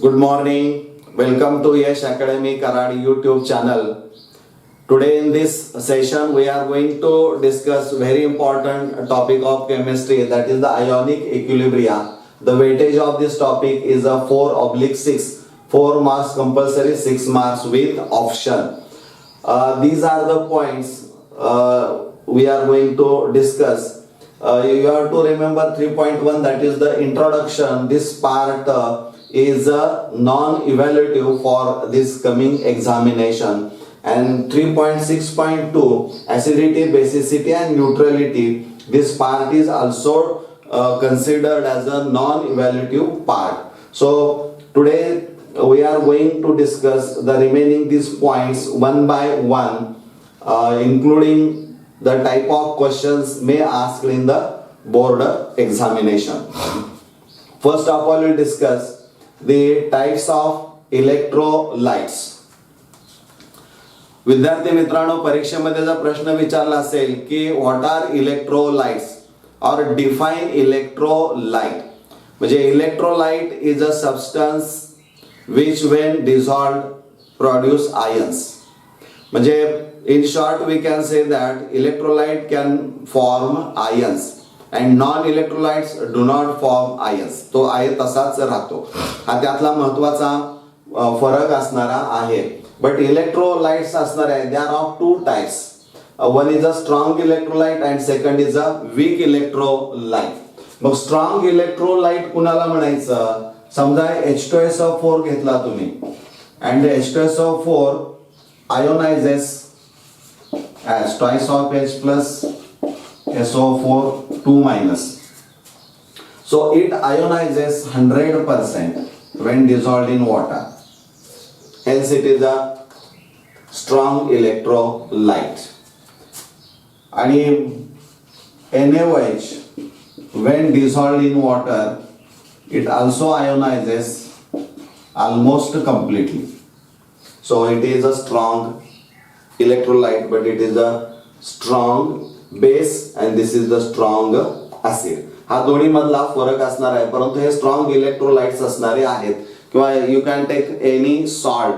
Good morning. Welcome to Yash Academy Karad YouTube channel. Today in this session we are going to discuss very important topic of chemistry, that is the ionic equilibria. The weightage of this topic is a 4/6. 4 marks compulsory, 6 marks with option. These are the points we are going to discuss. You have to remember 3.1, that is the introduction. This part is non-evaluative for this coming examination. And 3.6.2, acidity, basicity and neutrality. This part is also considered as a non-evaluative part. So today we are going to discuss the remaining these points one by one, including the type of questions may ask in the board examination. First of all, we will discuss the types of electrolytes. विद्यार्थी मित्रांनो, परीक्षेमध्ये जर प्रश्न विचारला असेल की what R electrolytes और define electrolyte, म्हणजे electrolyte is a substance which when dissolved produce ions. म्हणजे in short we can say that electrolyte can form ions and non-electrolytes do not form ions. तो आहे तसाच राहतो. हा त्यातला महत्वाचा फरक असणारा आहे. बट इलेक्ट्रोलाइट्स असणार आहे, they are of two types. One is a strong electrolyte and second is a weak electrolyte. मग स्ट्रॉंग इलेक्ट्रोलाइट कुणाला म्हणायचं? समजा H2SO4 घेतला तुम्ही and H2SO4 ionizes as twice of H plus SO4 2 minus. So it ionizes 100% when dissolved in water. Hence it is a strong electrolyte. आणि NaOH when dissolved in water, it also ionizes almost completely. So it is a strong electrolyte, but it is a strong base and this is the strong acid. हा दोन्ही मधला फरक असणार आहे, परंतु हे strong electrolytes असणारे आहेत. किंवा you can take any salt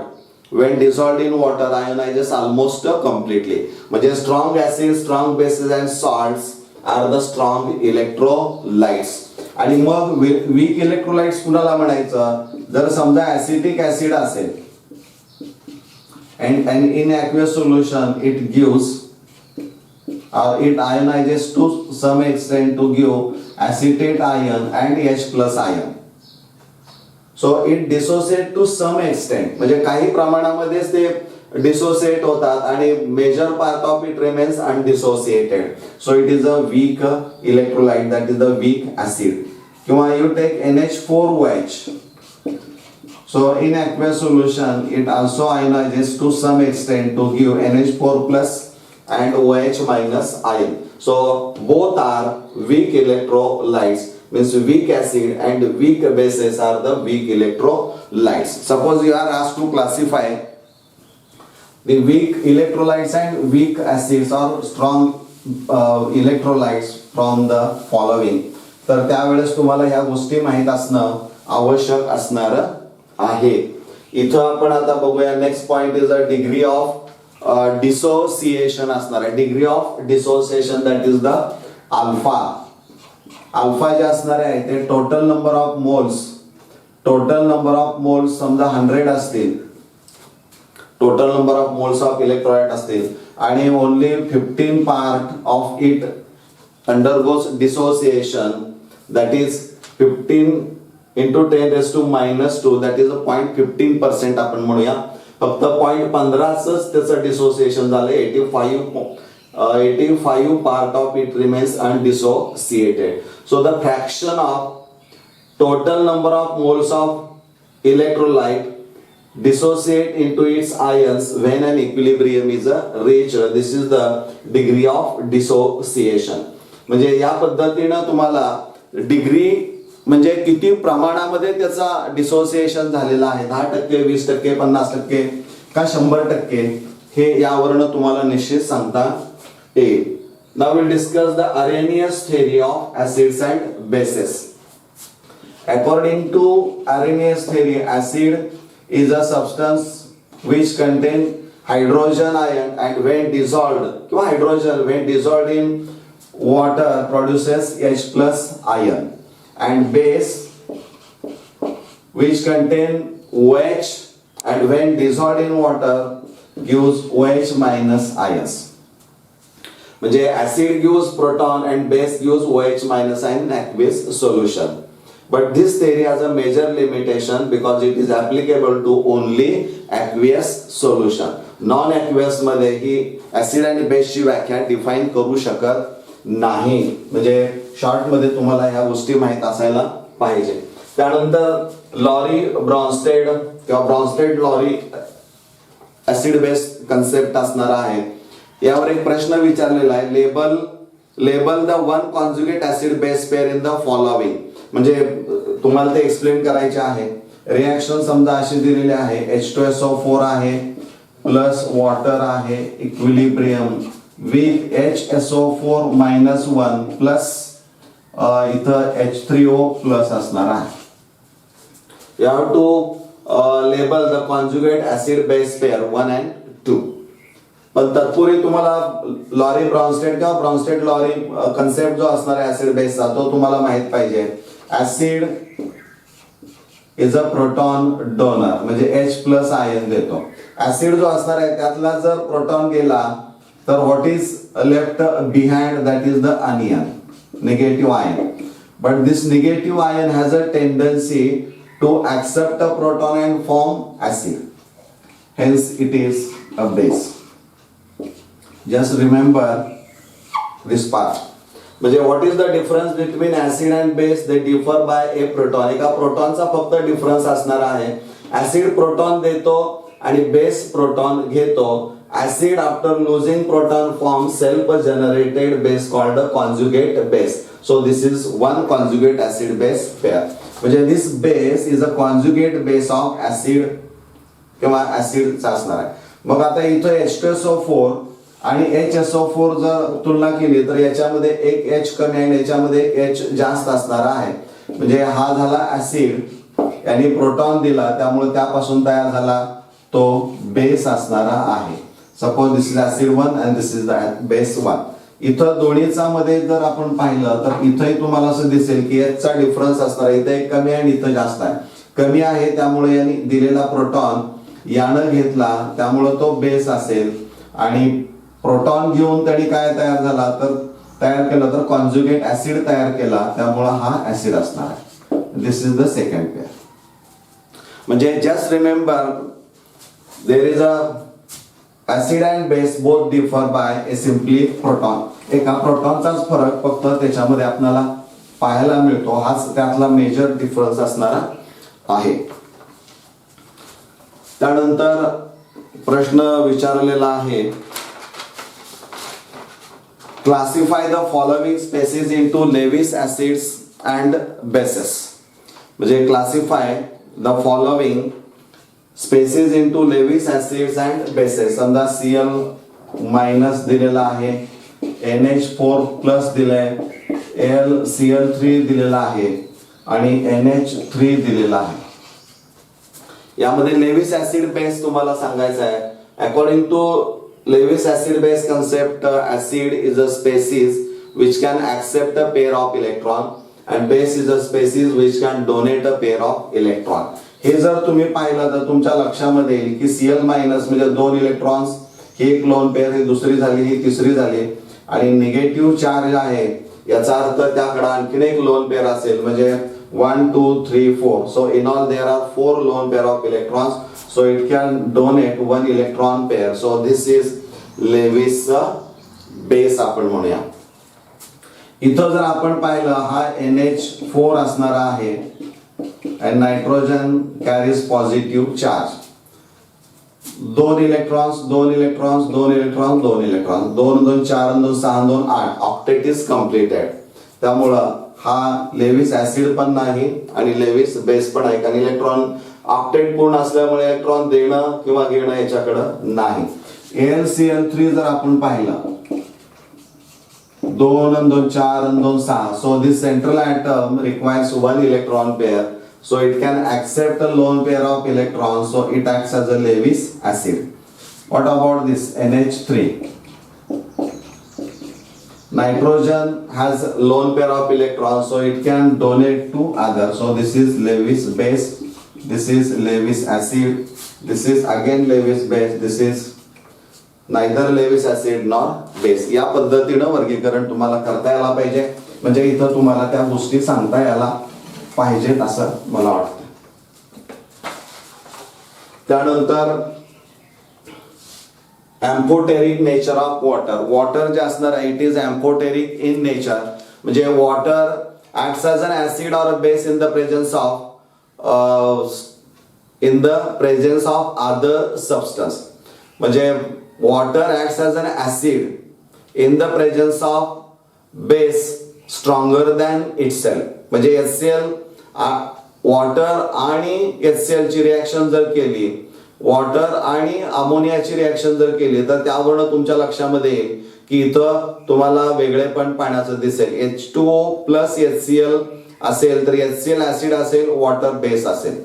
when dissolved in water ionizes almost completely. म्हणजे strong acid, strong bases and salts are the strong electrolytes. आणि मग वीक इलेक्ट्रोलाइट्स कुणाला म्हणायचं? जर समजा ऍसिटिक ऍसिड असेल and in aqueous solution it gives or it ionizes to some extent to give acetate ion and H plus ion. So it dissociate to some extent, म्हणजे काही प्रमाणामध्ये ते डिसोसिएट होतात आणि major part of it remains undissociated. So it is a weak electrolyte, that is the weak acid. किंवा you take NH4OH. So in aqueous solution it also ionizes to some extent to give NH4 plus and OH minus ion. So both are weak electrolytes, means weak acid and weak bases are the weak electrolytes. Suppose you are asked to classify the weak electrolytes and weak acids or strong electrolytes from the following. तर त्यावेळेस तुम्हाला ह्या गोष्टी माहित असणं आवश्यक असणार आहे. इथं आपण आता बघूया. Next point is a degree of dissociation असणार आहे. Degree of dissociation that is the alpha. Alpha जे असणार आहे ते total number of moles. Total number of moles समजा 100 असतील, total number of moles of electrolyte असतील आणि only 15 part of it undergoes dissociation, that is 15 into 10 raised to minus 2, that is a 0.15% आपण म्हणूया. फक्त 0.15च त्याचं डिसोसिएशन झालं. 85 part of it remains undissociated. So the fraction of total number of moles of electrolyte dissociate into its ions when an equilibrium is reached. This is the degree of dissociation. म्हणजे या पद्धतीनं तुम्हाला degree म्हणजे किती प्रमाणामध्ये त्याचा dissociation झालेला आहे, 10%, 20%, 50% का 100%, हे यावरनं तुम्हाला निश्चित सांगता येईल. Now we'll discuss the Arrhenius theory of acids and bases. According to Arrhenius theory, acid is a substance which contain hydrogen ion and when dissolved, किंवा hydrogen when dissolved in water produces H plus ion, and base which contain OH and when dissolved in water gives OH minus ions. म्हणजे acid gives proton and base gives OH minus ion in aqueous solution. But this theory has a major limitation because it is applicable to only aqueous solution. Non-aqueous मध्ये ही acid आणि बेसची व्याख्या define करू शकत नाही. म्हणजे short मध्ये तुम्हाला ह्या गोष्टी माहित असायला पाहिजे. त्यानंतर लॉरी ब्रॉन्स्टेड किंवा Bronsted lorry acid base concept असणार आहे. यावर एक प्रश्न विचारलेला आहे, label the one conjugate acid base pair in the following. म्हणजे तुम्हाला ते एक्सप्लेन करायचे आहे. रिॲक्शन समजा अशी दिलेली आहे, H2SO4 आहे प्लस वॉटर आहे इक्विलिब्रियम विथ HSO4 -1 प्लस इथं H3O प्लस असणार आहे. You have to label the conjugate acid base pair 1 and 2. पण तत्पूर्वी तुम्हाला लॉरी ब्रॉन्स्टेड किंवा ब्रॉन्स्टेड लॉरी कन्सेप्ट जो असणार आहे ऍसिड बेसचा तो तुम्हाला माहित पाहिजे. Acid is a proton donor, म्हणजे H प्लस आयन देतो. ऍसिड जो असणार आहे त्यातला जर प्रोटॉन गेला तर what is left behind, that is the anion, negative ion. But this negative ion has a tendency to accept a proton and form acid, hence it is a base. Just remember this part. म्हणजे what is the difference between acid and base, they differ by A proton. एका प्रोटॉनचा फक्त difference असणार आहे. Acid proton देतो आणि base proton घेतो. Acid after losing proton form self generated base called conjugate base. So this is one conjugate acid base pair. म्हणजे this base is a conjugate base of acid किंवा ऍसिडचा असणार आहे. मग आता इथं H2SO4 आणि HSO4 जर तुलना केली तर याच्यामध्ये एक H कमी आहे आणि याच्यामध्ये H जास्त असणार आहे. म्हणजे हा झाला ऍसिड, यांनी प्रोटॉन दिला त्यामुळे त्यापासून तयार झाला तो बेस असणारा आहे. Suppose this is acid 1 and this is the base 1. इथं दोन्हीचा मध्ये जर आपण पाहिलं तर इथंही तुम्हाला असं दिसेल की H चा डिफरन्स असणार आहे. इथं एक कमी आहे आणि इथं जास्त आहे. कमी आहे त्यामुळे यांनी दिलेला प्रोटॉन यानं घेतला त्यामुळे तो बेस असेल आणि प्रोटॉन घेऊन त्यांनी काय तयार केलं तर कॉन्जुगेट ऍसिड तयार केला त्यामुळे हा ऍसिड असणार आहे. This is the second pair. म्हणजे just remember there is a acid and base both differ by a simply proton. एका प्रोटॉनचाच फरक फक्त त्याच्यामध्ये आपल्याला पाहायला मिळतो. हाच त्यातला मेजर डिफरन्स असणारा आहे. त्यानंतर प्रश्न विचारलेला आहे, classify the following species into Lewis acids and bases. म्हणजे classify the following species into Lewis acids and bases. समजा Cl- दिलेला आहे, NH4 प्लस दिलाय, LCl3 दिलेला आहे आणि NH3 दिलेला आहे. यामध्ये लेविस ऍसिड बेस तुम्हाला सांगायचा आहे. According to Lewis acid base concept, acid is a species which can accept a pair of electron and base is a species which can donate a pair of electron. हे जर तुम्ही पाहिलं तर तुमच्या लक्षामध्ये येईल की Cl- म्हणजे 2 इलेक्ट्रॉन्स, ही एक लोन पेअर, ही दुसरी झाली, ही तिसरी झाली आणि निगेटिव्ह चार्ज आहे याचा अर्थ त्याकडे आणखीन एक लोन पेअर असेल म्हणजे 1 2 3 4. So in all there are 4 lone pair of electrons. So it can donate 1 electron pair. So this is Lewis base आपण म्हणूया. इथं जर आपण पाहिलं हा NH4 असणार आहे and nitrogen carries positive charge. 2 electrons 2 electrons 2 electrons 2 electrons 2 2 4 2 6 2 8 octet is completed. त्यामुळं हा लेविस ऍसिड पण नाही आणि लेविस बेस पण आहे कारण इलेक्ट्रॉन ऑक्टेट पूर्ण असल्यामुळे इलेक्ट्रॉन देणं किंवा घेणं याच्याकडे नाही. AlCl3 जर आपण पाहिलं 2 and 2 4 and 2 6. So this central atom requires 1 electron pair. So it can accept a lone pair of electrons. So it acts as a Lewis acid. What about this NH3? Nitrogen has lone pair of electrons, so it can donate to other. So this is Lewis base, this is Lewis acid, this is again Lewis base, this is neither Lewis acid nor base. या पद्धतीनं वर्गीकरण तुम्हाला करता यायला पाहिजे, म्हणजे इथं तुम्हाला त्या गोष्टी सांगता यायला पाहिजेत असं मला वाटतं. त्यानंतर amphoteric nature of water. Water जे असणार आहे it is amphoteric in nature, म्हणजे water acts as an acid or a base in the presence of other substance. म्हणजे water acts as an acid in the presence of base stronger than itself. म्हणजे HCl water आणि HCl ची reaction जर केली, water आणि अमोनियाची reaction जर केली तर त्यावरून तुमच्या लक्षामध्ये येईल की इथं तुम्हाला वेगळेपण पाण्याचं दिसेल. H2O प्लस HCl असेल तर HCl ऍसिड असेल, वॉटर बेस असेल.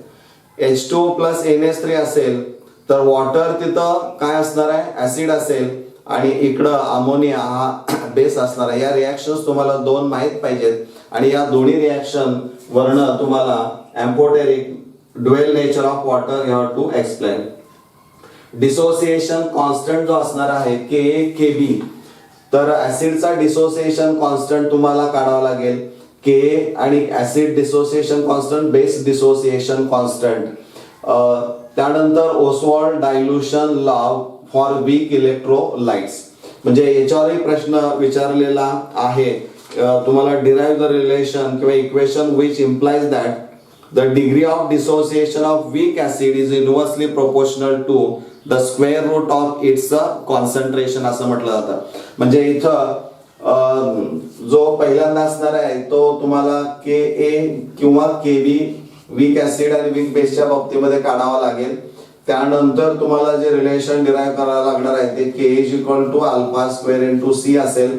H2O प्लस NH3 असेल तर वॉटर तिथं काय असणार आहे, ऍसिड असेल, आणि इकडं अमोनिया हा बेस असणार आहे. या रिएक्शन्स तुम्हाला दोन माहित पाहिजेत आणि या दोन्ही रिएक्शन वर्ण तुम्हाला amphoteric dual nature of water you have to explain. Dissociation constant जो असणार आहे Ka Kb, तर ऍसिडचा डिसोसिएशन कॉन्स्टंट तुम्हाला काढावा लागेल Ka आणि acid dissociation constant, base dissociation constant. त्यानंतर Ostwald dilution law for weak electrolytes. म्हणजे याच्यावरही प्रश्न विचारलेला आहे तुम्हाला. डिराइव्ह द रिलेशन किंवा equation which implies that the degree of dissociation of weak acid is inversely proportional to the square root of its concentration असं म्हटलं जातं. म्हणजे इथं जो पहिल्यांदा असणार आहे तो तुम्हाला Ka किंवा Kb वीक ऍसिड आणि वीक बेसच्या बाबतीमध्ये काढावा लागेल. त्यानंतर तुम्हाला जे रिलेशन डिराइव्ह करायला लागणार आहे ते K is equal to alpha square into C असेल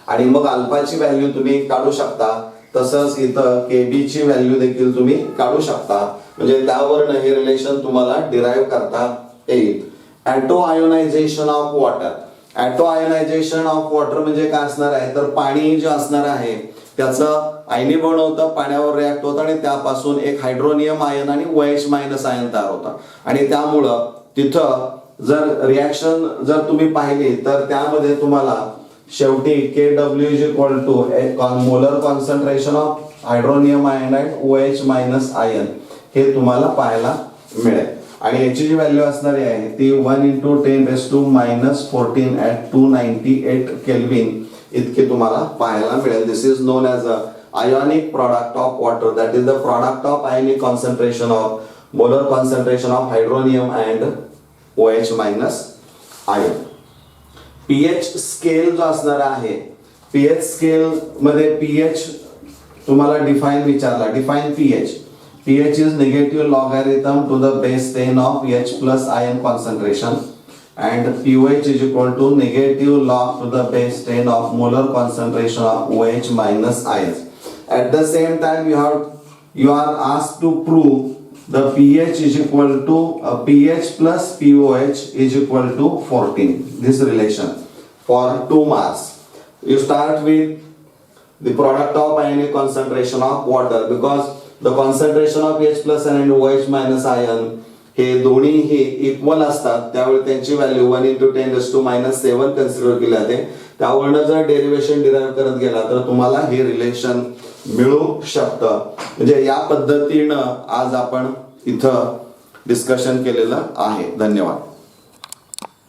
आणि मग अल्फाची व्हॅल्यू तुम्ही काढू शकता. तसंच इथं Kb ची व्हॅल्यू देखील तुम्ही काढू शकता. म्हणजे त्यावरून हे रिलेशन तुम्हाला डिराइव्ह करता येईल. Auto ionization of water. Auto ionization of water म्हणजे काय असणार आहे, तर पाणी जे असणार आहे त्याचं आयनीभवन होतं, पाण्यावर रिॲक्ट होतं आणि त्यापासून एक हायड्रोनियम आयन आणि OH मायनस आयन तयार होतं. आणि त्यामुळं तिथं जर रिॲक्शन जर तुम्ही पाहिली तर त्यामध्ये तुम्हाला शेवटी Kw is equal to molar concentration of hydronium ion and OH minus ion हे तुम्हाला पाहायला मिळेल. आणि याची जी व्हॅल्यू असणारी आहे ती 1 × 10⁻⁻14 ॲट 298 केल्विन इतकी तुम्हाला पाहायला मिळेल. This is known as a ionic product of water, that is the product of ionic concentration of molar concentration of hydronium and OH minus ion. pH scale जो असणार आहे, pH स्केल मध्ये pH तुम्हाला define विचारला. Define pH. pH is negative logarithm to the base 10 of H plus ion concentration and pOH is equal to negative log to the base 10 of molar concentration of OH minus ions. At the same time you are asked to prove the pH is equal to pH plus pOH is equal to 14. This relation for 2 marks. You start with the product of ionic concentration of water because the concentration of H plus and OH minus ion हे दोन्ही हे equal असतात. त्यावेळी त्यांची value 1 × 10⁻⁷ consider केली जाते. त्यावरून जर डेरिव्हेशन डिराइव्ह करत गेला तर तुम्हाला हे रिलेशन मिळू शकतं. म्हणजे या पद्धतीनं आज आपण इथं डिस्कशन केलेलं आहे. धन्यवाद.